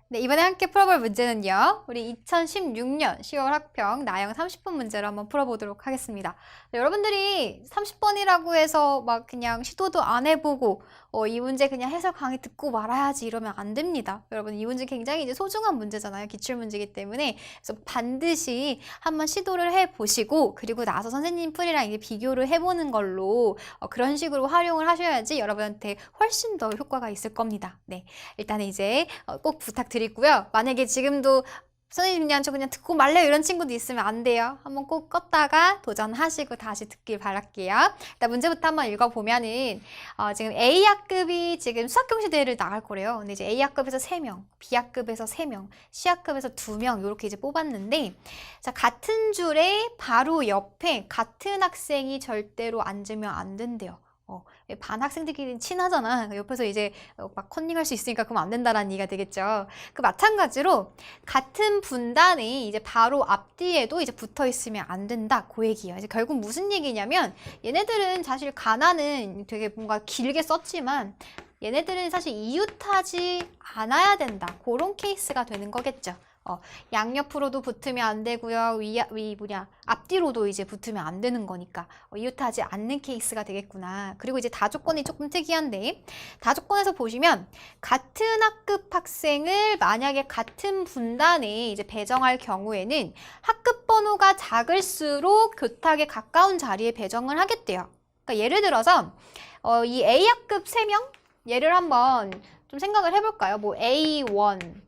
네, 이번에 함께 풀어볼 문제는요. 우리 2016년 10월 학평 나형 30분 문제로 한번 풀어보도록 하겠습니다. 네, 여러분들이 30번이라고 해서 막 그냥 시도도 안 해보고 이 문제 그냥 해설 강의 듣고 말아야지 이러면 안 됩니다. 여러분 이 문제 굉장히 이제 소중한 문제잖아요. 기출문제이기 때문에 그래서 반드시 한번 시도를 해보시고 그리고 나서 선생님 풀이랑 이제 비교를 해보는 걸로 그런 식으로 활용을 하셔야지 여러분한테 훨씬 더 효과가 있을 겁니다. 네, 일단은 이제 꼭 부탁드리고요. 만약에 지금도 선생님이 저 그냥 듣고 말래요 이런 친구도 있으면 안 돼요. 한번 꼭 껐다가 도전하시고 다시 듣길 바랄게요. 일단 문제부터 한번 읽어보면은 지금 A학급이 지금 수학경시대회를 나갈 거래요. 근데 이제 A학급에서 3명, B학급에서 3명, C학급에서 2명 이렇게 이제 뽑았는데 자, 같은 줄에 바로 옆에 같은 학생이 절대로 앉으면 안 된대요. 반 학생들끼리 친하잖아. 옆에서 이제 막 컨닝할 수 있으니까 그럼 안 된다라는 얘기가 되겠죠. 그 마찬가지로 같은 분단에 이제 바로 앞뒤에도 이제 붙어 있으면 안 된다. 그 얘기예요. 이제 결국 무슨 얘기냐면 얘네들은 사실 가나는 되게 뭔가 길게 썼지만 얘네들은 사실 이웃하지 않아야 된다. 그런 케이스가 되는 거겠죠. 양옆으로도 붙으면 안 되고요. 앞뒤로도 이제 붙으면 안 되는 거니까 이웃하지 않는 케이스가 되겠구나. 그리고 이제 다조건이 조금 특이한데 다조건에서 보시면 같은 학급 학생을 만약에 같은 분단에 이제 배정할 경우에는 학급 번호가 작을수록 교탁에 가까운 자리에 배정을 하겠대요. 그러니까 예를 들어서 이 A학급 3명 얘를 한번 좀 생각을 해볼까요? 뭐 A1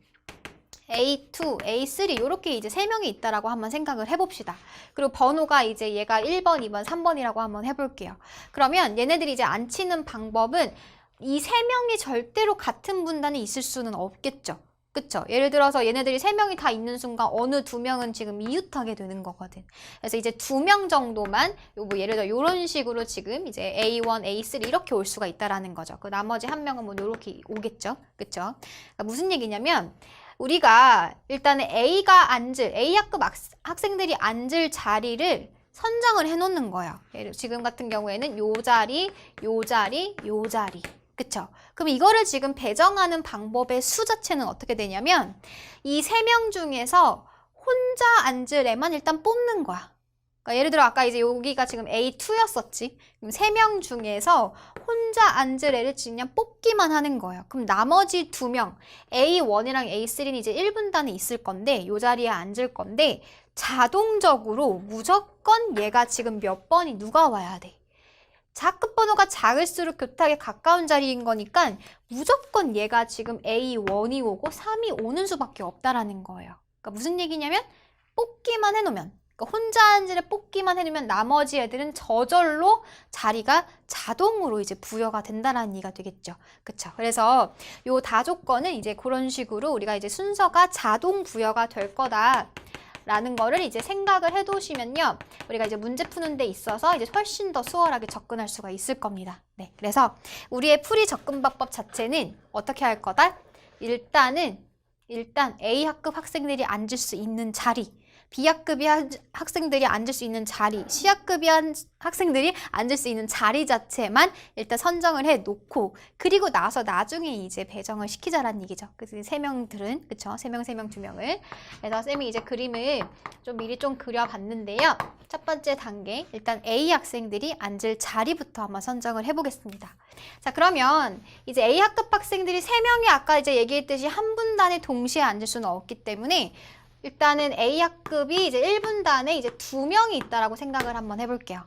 A2, A3 이렇게 이제 3명이 있다라고 한번 생각을 해봅시다. 그리고 번호가 이제 얘가 1번, 2번, 3번이라고 한번 해볼게요. 그러면 얘네들이 이제 앉히는 방법은 이 3명이 절대로 같은 분단에 있을 수는 없겠죠. 그쵸? 예를 들어서 얘네들이 3명이 다 있는 순간 어느 2명은 지금 이웃하게 되는 거거든. 그래서 이제 2명 정도만 뭐 예를 들어 이런 식으로 지금 이제 A1, A3 이렇게 올 수가 있다라는 거죠. 그 나머지 한 명은 뭐 이렇게 오겠죠. 그쵸? 그러니까 무슨 얘기냐면 우리가 일단은 A학급 학생들이 앉을 자리를 선정을 해놓는 거예요. 지금 같은 경우에는 요 자리, 요 자리, 요 자리. 그쵸? 그럼 이거를 지금 배정하는 방법의 수 자체는 어떻게 되냐면 이 3명 중에서 혼자 앉을 애만 일단 뽑는 거야. 그러니까 예를 들어 아까 이제 여기가 지금 A2였었지. 그럼 3명 중에서 혼자 앉을 애를 그냥 뽑기만 하는 거예요. 그럼 나머지 2명, A1이랑 A3는 이제 1분단에 있을 건데 이 자리에 앉을 건데 자동적으로 무조건 얘가 지금 몇 번이 누가 와야 돼. 학급 번호가 작을수록 교탁에 가까운 자리인 거니까 무조건 얘가 지금 A1이 오고 3이 오는 수밖에 없다라는 거예요. 그러니까 무슨 얘기냐면 뽑기만 해놓으면 혼자 앉을 애 뽑기만 해놓으면 나머지 애들은 저절로 자리가 자동으로 이제 부여가 된다는 얘기가 되겠죠. 그쵸? 그래서 요 다조건은 이제 그런 식으로 우리가 이제 순서가 자동 부여가 될 거다. 라는 거를 이제 생각을 해두시면요. 우리가 이제 문제 푸는 데 있어서 이제 훨씬 더 수월하게 접근할 수가 있을 겁니다. 네. 그래서 우리의 풀이 접근 방법 자체는 어떻게 할 거다? 일단 A학급 학생들이 앉을 수 있는 자리, B학급이 학생들이 앉을 수 있는 자리, C학급이 학생들이 앉을 수 있는 자리 자체만 일단 선정을 해 놓고 그리고 나서 나중에 이제 배정을 시키자라는 얘기죠. 그래서 3명들은 그쵸? 3명, 2명을. 그래서 쌤이 이제 그림을 좀 미리 좀 그려봤는데요. 첫 번째 단계 일단 A 학생들이 앉을 자리부터 한번 선정을 해보겠습니다. 자, 그러면 이제 A학급 학생들이 3명이 아까 이제 얘기했듯이 한 분단에 동시에 앉을 수는 없기 때문에 일단은 A학급이 이제 1분단에 이제 2명이 있다라고 생각을 한번 해볼게요.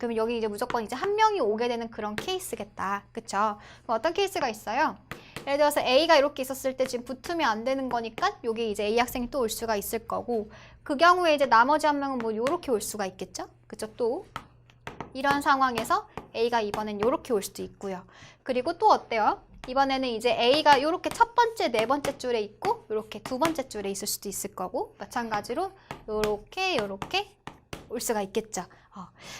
그러면 여기 이제 무조건 이제 한 명이 오게 되는 그런 케이스겠다. 그쵸? 그럼 어떤 케이스가 있어요? 예를 들어서 A가 이렇게 있었을 때 지금 붙으면 안 되는 거니까 여기 이제 A 학생이 또 올 수가 있을 거고 그 경우에 이제 나머지 한 명은 뭐 요렇게 올 수가 있겠죠? 그쵸? 또 이런 상황에서 A가 이번엔 요렇게 올 수도 있고요. 그리고 또 어때요? 이번에는 이제 A가 이렇게 첫 번째, 네 번째 줄에 있고 이렇게 두 번째 줄에 있을 수도 있을 거고 마찬가지로 이렇게 올 수가 있겠죠.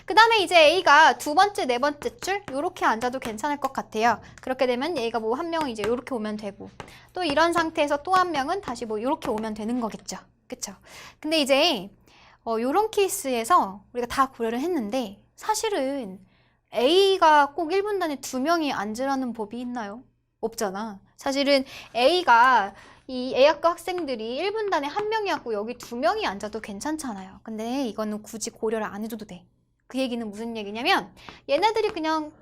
그 다음에 이제 A가 두 번째, 네 번째 줄 이렇게 앉아도 괜찮을 것 같아요. 그렇게 되면 A가 뭐 한 명은 이제 이렇게 오면 되고 또 이런 상태에서 또 한 명은 다시 뭐 이렇게 오면 되는 거겠죠. 그쵸? 근데 이제 이런 케이스에서 우리가 다 고려를 했는데 사실은 A가 꼭 1분단에 2명이 앉으라는 법이 있나요? 없잖아. 사실은 A가 이 A학급 학생들이 1분단에 1명이 앉고 여기 2명이 앉아도 괜찮잖아요. 근데 이거는 굳이 고려를 안 해줘도 돼. 그 얘기는 무슨 얘기냐면 얘네들이 그냥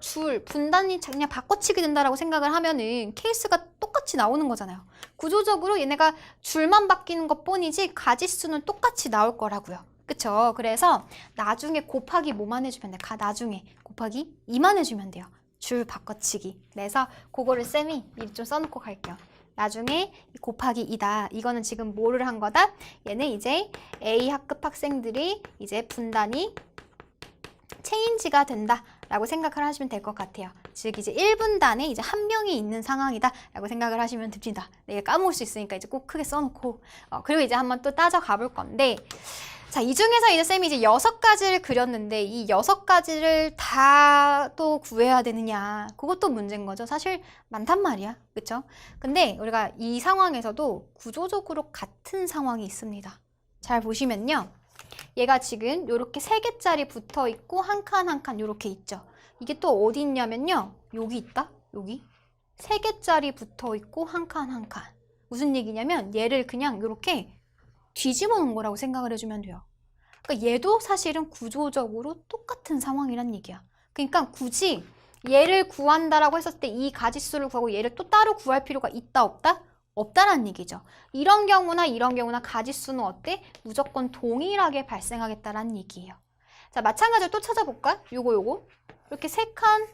분단이 그냥 바꿔치기 된다라고 생각을 하면은 케이스가 똑같이 나오는 거잖아요. 구조적으로 얘네가 줄만 바뀌는 것 뿐이지 가지수는 똑같이 나올 거라고요. 그쵸? 그래서 나중에 곱하기 뭐만 해주면 돼? 나중에 곱하기 2만 해주면 돼요. 줄 바꿔치기. 그래서 그거를 쌤이 미리 좀 써놓고 갈게요. 나중에 곱하기 2다. 이거는 지금 뭐를 한 거다? 얘는 이제 A학급 학생들이 이제 분단이 체인지가 된다라고 생각을 하시면 될 것 같아요. 즉 이제 1분단에 이제 1명이 있는 상황이다라고 생각을 하시면 됩니다. 내가 까먹을 수 있으니까 이제 꼭 크게 써놓고 그리고 이제 한번 또 따져가 볼 건데 자, 이 중에서 이제 쌤이 이제 6가지를 그렸는데 이 6가지를 다 또 구해야 되느냐 그것도 문제인 거죠. 사실 많단 말이야. 그쵸? 근데 우리가 이 상황에서도 구조적으로 같은 상황이 있습니다. 잘 보시면요. 얘가 지금 이렇게 3개짜리 붙어 있고 한 칸 한 칸 이렇게 있죠. 이게 또 어디 있냐면요. 여기 있다. 여기 3개짜리 붙어 있고 한 칸 한 칸. 무슨 얘기냐면 얘를 그냥 이렇게 뒤집어 놓은 거라고 생각을 해주면 돼요. 그러니까 얘도 사실은 구조적으로 똑같은 상황이란 얘기야. 그러니까 굳이 얘를 구한다라고 했을 때 이 가지수를 구하고 얘를 또 따로 구할 필요가 있다 없다? 없다라는 얘기죠. 이런 경우나 가지수는 어때? 무조건 동일하게 발생하겠다라는 얘기예요. 자, 마찬가지로 또 찾아볼까? 요거 이렇게 3칸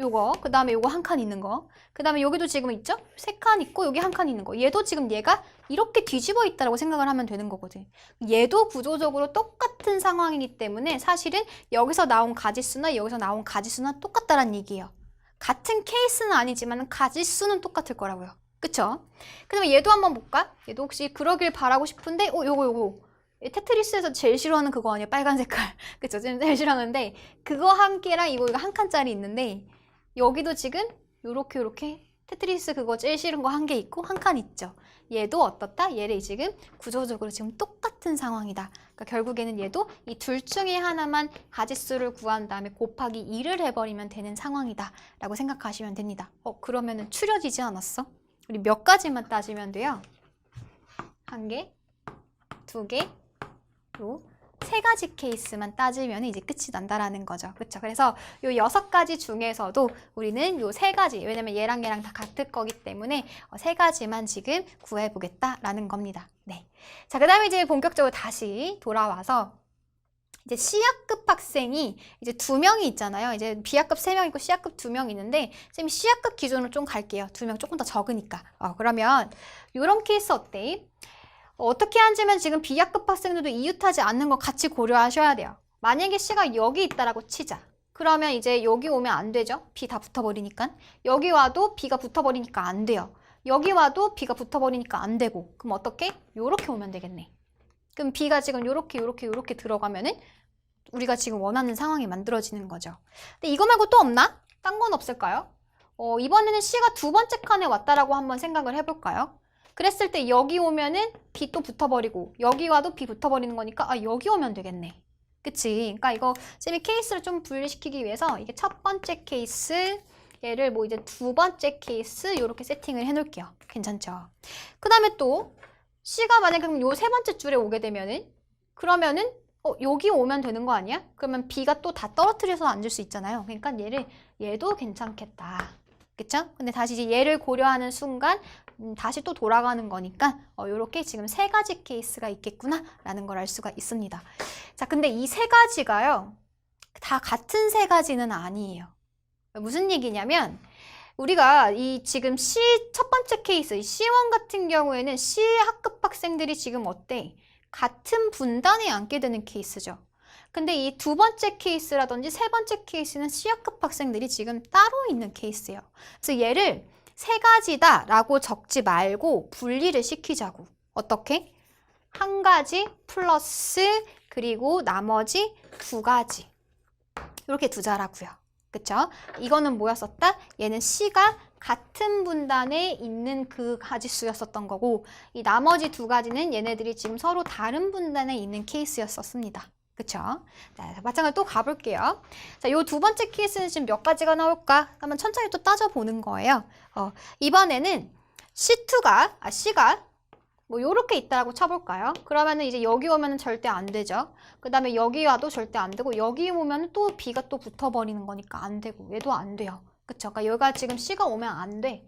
요거 그 다음에 요거 한 칸 있는 거 그 다음에 여기도 지금 있죠? 3칸 있고 여기 한 칸 있는 거 얘도 지금 얘가 이렇게 뒤집어 있다라고 생각을 하면 되는 거거든. 얘도 구조적으로 똑같은 상황이기 때문에 사실은 여기서 나온 가지수나 여기서 나온 가지수나 똑같다라는 얘기예요. 같은 케이스는 아니지만 가지수는 똑같을 거라고요. 그쵸? 그 다음에 얘도 한번 볼까? 얘도 혹시 그러길 바라고 싶은데 요거 테트리스에서 제일 싫어하는 그거 아니에요? 빨간 색깔. 그쵸? 제일 싫어하는데 그거 한 개랑 이거 한 칸짜리 있는데 여기도 지금 요렇게 테트리스 그거 제일 싫은 거 한 개 있고 한 칸 있죠. 얘도 어떻다? 얘를 지금 구조적으로 지금 똑같은 상황이다. 그러니까 결국에는 얘도 이 둘 중에 하나만 가지수를 구한 다음에 곱하기 2를 해버리면 되는 상황이다 라고 생각하시면 됩니다. 그러면은 추려지지 않았어? 우리 몇 가지만 따지면 돼요. 1개, 2개, 요 3가지 케이스만 따지면 이제 끝이 난다라는 거죠. 그렇죠? 그래서 요 6가지 중에서도 우리는 요 3가지, 왜냐면 얘랑 다 같을 거기 때문에 3가지만 지금 구해보겠다라는 겁니다. 네. 자, 그 다음에 이제 본격적으로 다시 돌아와서 이제 C학급 학생이 이제 2명이 있잖아요. 이제 B학급 3명 있고 C학급 2명 있는데 쌤이 C학급 기준으로 좀 갈게요. 2명 조금 더 적으니까. 그러면 이런 케이스 어때? 어떻게 하지만 지금 B학급 학생들도 이웃하지 않는 거 같이 고려하셔야 돼요. 만약에 C가 여기 있다라고 치자. 그러면 이제 여기 오면 안 되죠. B 다 붙어버리니까. 여기 와도 B가 붙어버리니까 안 돼요. 여기 와도 B가 붙어버리니까 안 되고. 그럼 어떻게? 요렇게 오면 되겠네. 그럼 B가 지금 요렇게 들어가면은 우리가 지금 원하는 상황이 만들어지는 거죠. 근데 이거 말고 또 없나? 딴 건 없을까요? 이번에는 C가 2번째 칸에 왔다라고 한번 생각을 해볼까요? 그랬을 때 여기 오면은 B 또 붙어버리고 여기 와도 B 붙어버리는 거니까 여기 오면 되겠네. 그치? 그러니까 이거 쌤이 케이스를 좀 분리시키기 위해서 이게 첫 번째 케이스 얘를 뭐 이제 2번째 케이스 이렇게 세팅을 해놓을게요. 괜찮죠? 그 다음에 또 C가 만약에 그럼 요 3번째 줄에 오게 되면은 그러면은 여기 오면 되는 거 아니야? 그러면 B가 또 다 떨어뜨려서 앉을 수 있잖아요. 그러니까 얘도 괜찮겠다. 그쵸? 근데 다시 이제 얘를 고려하는 순간 다시 또 돌아가는 거니까 요렇게 지금 3가지 케이스가 있겠구나 라는 걸 알 수가 있습니다. 자, 근데 이 3가지가요 다 같은 3가지는 아니에요. 무슨 얘기냐면 우리가 이 지금 C 첫 번째 케이스 C1 같은 경우에는 C 학급 학생들이 지금 어때? 같은 분단에 앉게 되는 케이스죠. 근데 이 2번째 케이스라든지 3번째 케이스는 C학급 학생들이 지금 따로 있는 케이스예요. 그래서 얘를 3가지다 라고 적지 말고 분리를 시키자고. 어떻게? 1가지 플러스 그리고 나머지 2가지. 이렇게 두자라고요. 그쵸? 이거는 뭐였었다? 얘는 C가 같은 분단에 있는 그 가지수였었던 거고 이 나머지 2가지는 얘네들이 지금 서로 다른 분단에 있는 케이스였었습니다. 그쵸? 자, 마찬가지로 또 가볼게요. 자, 요 2번째 케이스는 지금 몇 가지가 나올까? 한번 천천히 또 따져보는 거예요. 이번에는 C가 뭐 요렇게 있다라고 쳐볼까요? 그러면은 이제 여기 오면은 절대 안 되죠. 그 다음에 여기 와도 절대 안 되고 여기 오면은 또 B가 또 붙어버리는 거니까 안 되고 얘도 안 돼요. 그쵸? 그러니까 여기가 지금 C가 오면 안 돼.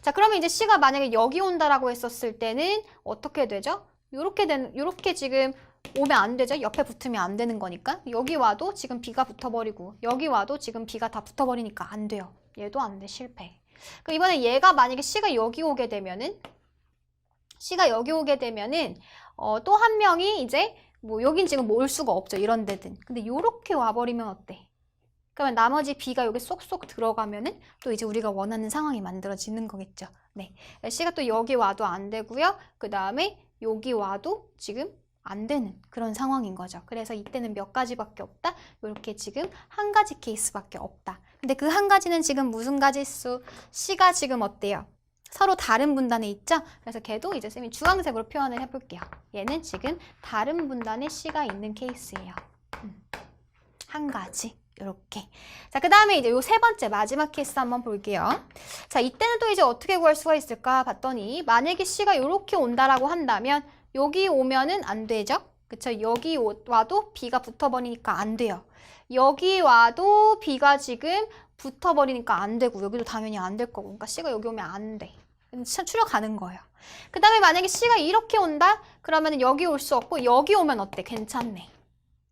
자, 그러면 이제 C가 만약에 여기 온다라고 했었을 때는 어떻게 되죠? 요렇게 지금 오면 안 되죠? 옆에 붙으면 안 되는 거니까. 여기 와도 지금 B가 붙어버리고 여기 와도 지금 B가 다 붙어버리니까 안 돼요. 얘도 안 돼. 실패. 그럼 이번에 얘가 만약에 C가 여기 오게 되면은 또 한 명이 이제 뭐 여긴 지금 올 수가 없죠. 이런 데든. 근데 요렇게 와버리면 어때? 그러면 나머지 B가 여기 쏙쏙 들어가면은 또 이제 우리가 원하는 상황이 만들어지는 거겠죠. 네. C가 또 여기 와도 안 되고요. 그 다음에 여기 와도 지금 안 되는 그런 상황인 거죠. 그래서 이때는 몇 가지밖에 없다? 이렇게 지금 한 가지 케이스밖에 없다. 근데 그 한 가지는 지금 무슨 가지수? C가 지금 어때요? 서로 다른 분단에 있죠? 그래서 걔도 이제 쌤이 주황색으로 표현을 해볼게요. 얘는 지금 다른 분단에 C가 있는 케이스예요. 한 가지. 이렇게. 자, 그 다음에 이제 요 세 번째 마지막 케이스 한번 볼게요. 자, 이때는 또 이제 어떻게 구할 수가 있을까 봤더니 만약에 C가 이렇게 온다라고 한다면 여기 오면은 안 되죠? 그쵸? 여기 와도 B가 붙어버리니까 안 돼요. 여기 와도 B가 지금 붙어버리니까 안 되고 여기도 당연히 안 될 거고 그러니까 C가 여기 오면 안 돼. 추려가는 거예요. 그 다음에 만약에 C가 이렇게 온다? 그러면 여기 올 수 없고 여기 오면 어때? 괜찮네.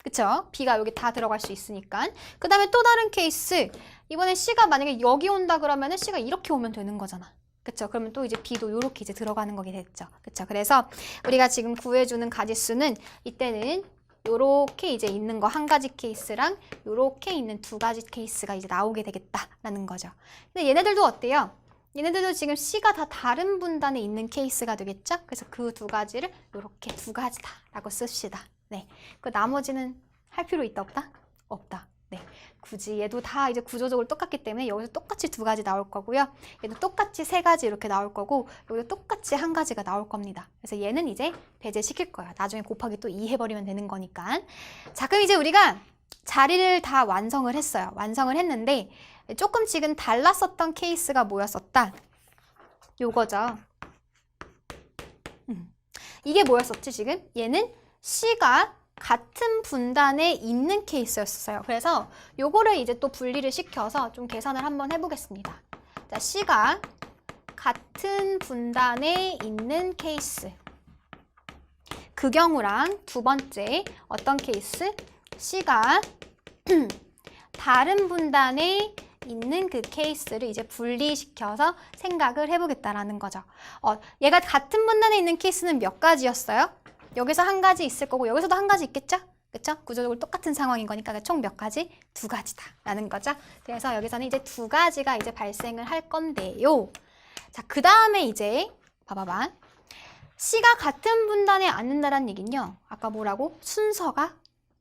그쵸? B가 여기 다 들어갈 수 있으니까. 그 다음에 또 다른 케이스. 이번에 C가 만약에 여기 온다 그러면은 C가 이렇게 오면 되는 거잖아. 그쵸? 그러면 또 이제 B도 이렇게 이제 들어가는 거게 됐죠. 그쵸? 그래서 우리가 지금 구해주는 가지수는 이때는 요렇게 이제 있는 거 한 가지 케이스랑 요렇게 있는 두 가지 케이스가 이제 나오게 되겠다라는 거죠. 근데 얘네들도 어때요? 얘네들도 지금 C가 다 다른 분단에 있는 케이스가 되겠죠? 그래서 그 두 가지를 요렇게 두 가지다라고 씁시다. 네. 그 나머지는 할 필요 있다 없다? 없다. 네. 굳이 얘도 다 이제 구조적으로 똑같기 때문에 여기서 똑같이 두 가지 나올 거고요. 얘도 똑같이 세 가지 이렇게 나올 거고 여기도 똑같이 한 가지가 나올 겁니다. 그래서 얘는 이제 배제시킬 거예요. 나중에 곱하기 또 2 해버리면 되는 거니까. 자, 그럼 이제 우리가 자리를 다 완성을 했어요. 완성을 했는데 조금 지금 달랐었던 케이스가 뭐였었다? 요거죠. 이게 뭐였었지 지금? 얘는 C가 같은 분단에 있는 케이스였어요. 그래서 요거를 이제 또 분리를 시켜서 좀 계산을 한번 해보겠습니다. 자, C가 같은 분단에 있는 케이스. 그 경우랑 두 번째 어떤 케이스? C가 다른 분단에 있는 그 케이스를 이제 분리시켜서 생각을 해보겠다라는 거죠. 얘가 같은 분단에 있는 케이스는 몇 가지였어요? 여기서 한 가지 있을 거고 여기서도 한 가지 있겠죠? 그쵸? 구조적으로 똑같은 상황인 거니까 총 몇 가지? 두 가지다라는 거죠. 그래서 여기서는 이제 두 가지가 이제 발생을 할 건데요. 자, 그 다음에 이제 봐봐봐. C가 같은 분단에 앉는다는 얘기는요. 아까 뭐라고? 순서가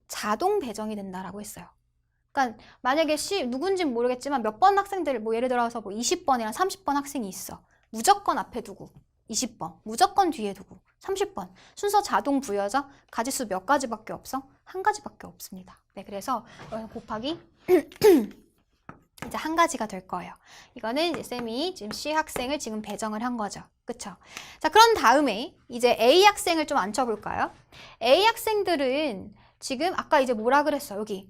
자동 배정이 된다라고 했어요. 그러니까 만약에 C 누군지는 모르겠지만 몇 번 학생들 뭐 예를 들어서 뭐 20번이랑 30번 학생이 있어. 무조건 앞에 두고 20번, 무조건 뒤에 두고 30번. 순서 자동 부여죠? 가지수 몇 가지밖에 없어? 한 가지밖에 없습니다. 네, 그래서 곱하기 이제 한 가지가 될 거예요. 이거는 이제 쌤이 지금 C 학생을 지금 배정을 한 거죠. 그쵸? 자, 그런 다음에 이제 A 학생을 좀 앉혀볼까요? A 학생들은 지금 아까 이제 뭐라 그랬어? 여기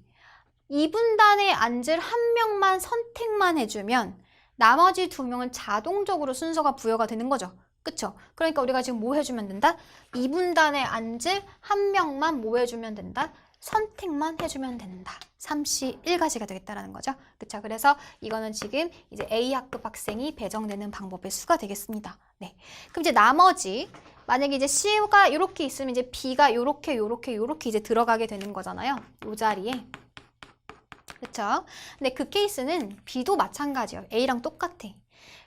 2분단에 앉을 한 명만 선택만 해주면 나머지 두 명은 자동적으로 순서가 부여가 되는 거죠. 그쵸? 그러니까 우리가 지금 뭐 해주면 된다? 2분단에 앉을 한 명만 뭐 해주면 된다? 선택만 해주면 된다. 3시 1가지가 되겠다라는 거죠. 그쵸? 그래서 이거는 지금 이제 A학급 학생이 배정되는 방법의 수가 되겠습니다. 네. 그럼 이제 나머지 만약에 이제 C가 이렇게 있으면 이제 B가 요렇게 이제 들어가게 되는 거잖아요. 이 자리에. 그쵸? 근데 그 케이스는 B도 마찬가지예요. A랑 똑같아.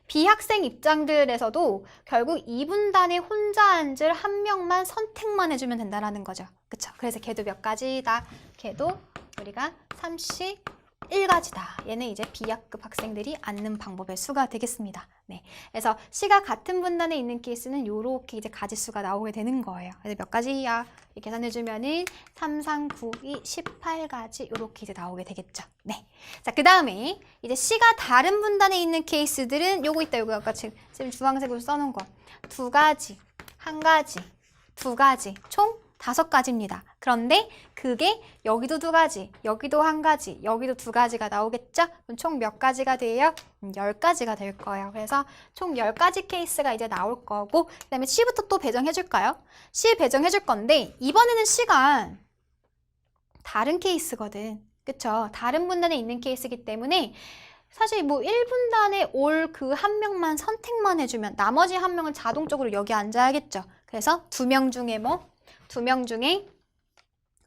B 학생 입장들에서도 결국 2분단에 혼자 앉을 한 명만 선택만 해주면 된다는 거죠. 그쵸? 그래서 걔도 몇 가지다. 걔도 우리가 3시 1가지다. 얘는 이제 B학급 학생들이 앉는 방법의 수가 되겠습니다. 네. 그래서 C가 같은 분단에 있는 케이스는 요렇게 이제 가지수가 나오게 되는 거예요. 그래서 몇 가지야? 이렇게 계산해주면은 3, 3, 9, 2, 18가지 요렇게 이제 나오게 되겠죠. 네. 자, 그 다음에 이제 C가 다른 분단에 있는 케이스들은 요거 있다. 요거 아까 지금 주황색으로 써놓은 거. 2가지, 1가지, 2가지, 총 5가지입니다. 그런데 그게 여기도 2가지, 여기도 1가지, 여기도 2가지가 나오겠죠? 그럼 총 몇 가지가 돼요? 10가지가 될 거예요. 그래서 총 10가지 케이스가 이제 나올 거고, 그 다음에 C부터 또 배정해 줄까요? C 배정해 줄 건데, 이번에는 C가 다른 케이스거든. 그쵸? 다른 분단에 있는 케이스이기 때문에 사실 뭐 1분단에 올 그 한 명만 선택만 해주면 나머지 한 명은 자동적으로 여기 앉아야겠죠. 그래서 2명 중에 2명 중에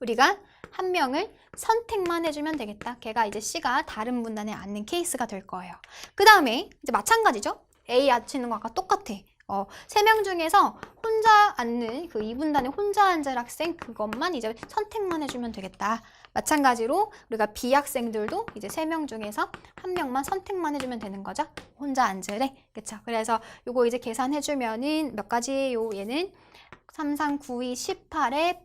우리가 한 명을 선택만 해주면 되겠다. 걔가 이제 C가 다른 분단에 앉는 케이스가 될 거예요. 그 다음에 이제 마찬가지죠. A 앉히는 거 아까 똑같아. 3명 중에서 혼자 앉는 그 2분단에 혼자 앉을 학생 그것만 이제 선택만 해주면 되겠다. 마찬가지로 우리가 B 학생들도 이제 3명 중에서 한 명만 선택만 해주면 되는 거죠. 혼자 앉으래. 그쵸? 그래서 요거 이제 계산해주면은 몇 가지예요? 얘는 3, 3, 9, 2, 18에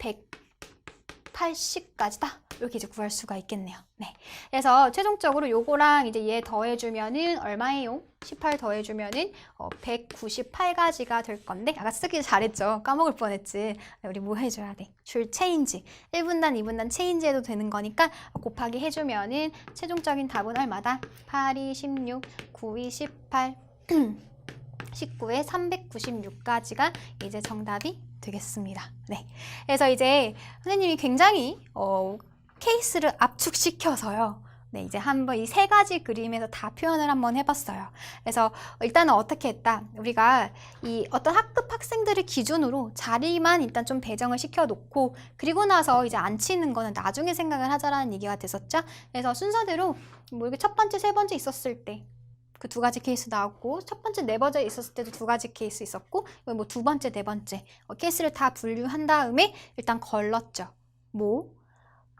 180까지다. 이렇게 이제 구할 수가 있겠네요. 네. 그래서 최종적으로 요거랑 이제 얘 더해주면은 얼마예요? 18 더해주면은 198가지가 될 건데, 아까 쓰기 잘했죠? 까먹을 뻔했지. 우리 뭐 해줘야 돼? 줄 체인지. 1분단, 2분단 체인지 해도 되는 거니까 곱하기 해주면은 최종적인 답은 얼마다? 8, 2, 16, 9, 2, 18, 19에 396가지가 이제 정답이 되겠습니다. 네. 그래서 이제 선생님이 굉장히 케이스를 압축시켜서요. 네, 이제 한번 이 3가지 그림에서 다 표현을 한번 해봤어요. 그래서 일단은 어떻게 했다? 우리가 이 어떤 학급 학생들을 기준으로 자리만 일단 좀 배정을 시켜놓고, 그리고 나서 이제 앉히는 거는 나중에 생각을 하자라는 얘기가 됐었죠. 그래서 순서대로 뭐 이렇게 첫 번째, 세 번째 있었을 때 그 2가지 케이스 나왔고, 첫 번째, 네 번째 있었을 때도 2가지 케이스 있었고, 뭐 2번째, 네 번째 케이스를 다 분류한 다음에 일단 걸렀죠. 뭐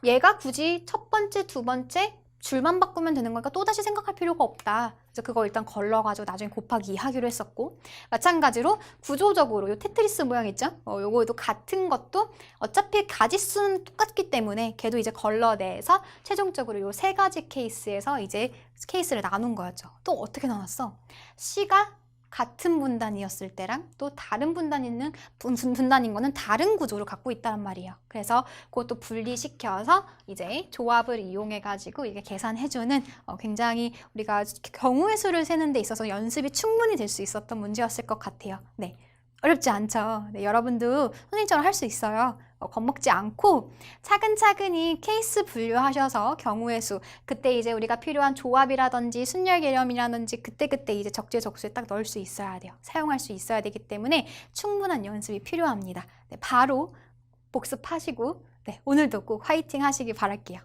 얘가 굳이 첫 번째, 두 번째 줄만 바꾸면 되는 거니까 또다시 생각할 필요가 없다. 그래서 그거 일단 걸러가지고 나중에 곱하기 2 하기로 했었고, 마찬가지로 구조적으로 요 테트리스 모양 있죠? 요거도 같은 것도 어차피 가지수는 똑같기 때문에 걔도 이제 걸러내서 최종적으로 요 3가지 케이스에서 이제 케이스를 나눈 거였죠. 또 어떻게 나눴어? C가 같은 분단이었을 때랑 또 다른 분단인 거는 다른 구조를 갖고 있다는 말이에요. 그래서 그것도 분리시켜서 이제 조합을 이용해가지고 이게 계산해주는 굉장히 우리가 경우의 수를 세는 데 있어서 연습이 충분히 될 수 있었던 문제였을 것 같아요. 네. 어렵지 않죠? 네, 여러분도 선생님처럼 할 수 있어요. 겁먹지 않고 차근차근히 케이스 분류하셔서 경우의 수, 그때 이제 우리가 필요한 조합이라든지 순열 개념이라든지 그때그때 이제 적재적소에 딱 넣을 수 있어야 돼요. 사용할 수 있어야 되기 때문에 충분한 연습이 필요합니다. 네, 바로 복습하시고 네, 오늘도 꼭 화이팅 하시기 바랄게요.